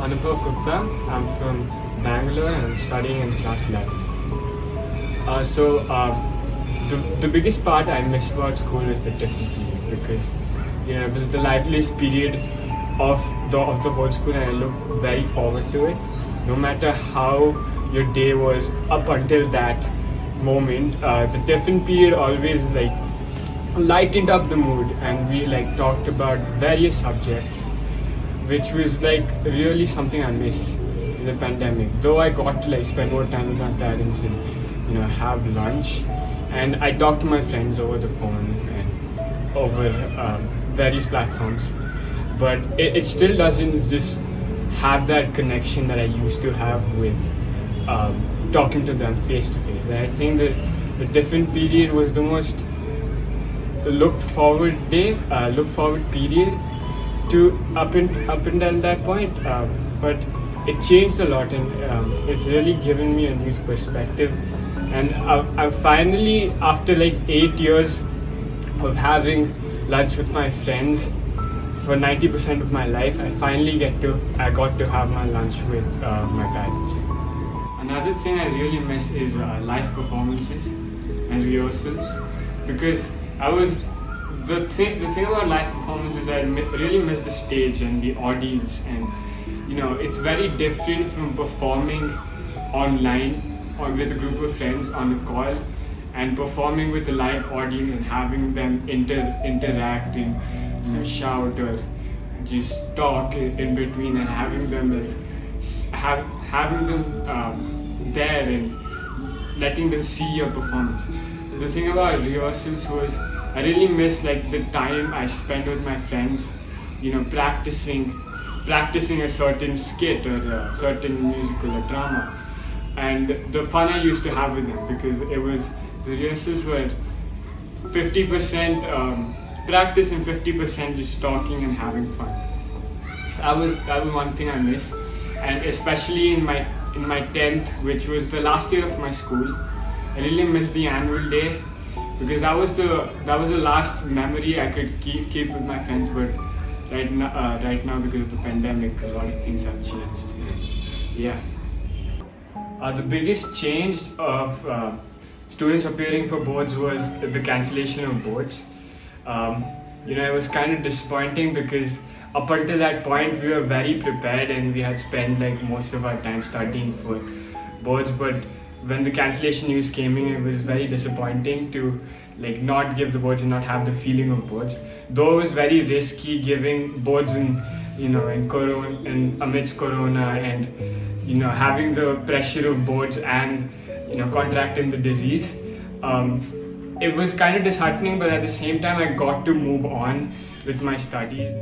Anubhav Gupta. I'm from Bangalore and I'm studying in class 11. The biggest part I miss about school is the tiffin period because it was the liveliest period of the whole school and I look very forward to it. No matter how your day was up until that moment, the tiffin period always lightened up the mood and we talked about various subjects, which was really something I miss in the pandemic. Though I got to spend more time with my parents and have lunch, and I talked to my friends over the phone and over various platforms, but it still doesn't just have that connection that I used to have with talking to them face to face. And I think that the tiffin period was the most looked forward period to up until that point, but it changed a lot and it's really given me a new perspective. And I finally, after 8 years of having lunch with my friends for 90% of my life, I got to have my lunch with my parents. Another thing I really miss is live performances and rehearsals, because the thing about live performances, I really miss the stage and the audience, and it's very different from performing online or with a group of friends on a call and performing with a live audience and having them interact and shout or just talk in between, and having them there and letting them see your performance. The thing about rehearsals was I really miss the time I spent with my friends, practicing a certain skit or a certain musical or drama, and the fun I used to have with them, because the rehearsals were 50% practice and 50% just talking and having fun. That was one thing I miss, and especially in my 10th, which was the last year of my school, I really missed the annual day, because that was the last memory I could keep with my friends. But right now because of the pandemic, a lot of things have changed. Yeah. The biggest change of students appearing for boards was the cancellation of boards. It was kind of disappointing because up until that point we were very prepared and we had spent most of our time studying for boards, but when the cancellation news came in, it was very disappointing to not give the boards and not have the feeling of boards. Though it was very risky giving boards in amidst corona and having the pressure of boards and contracting the disease. It was kind of disheartening, but at the same time I got to move on with my studies.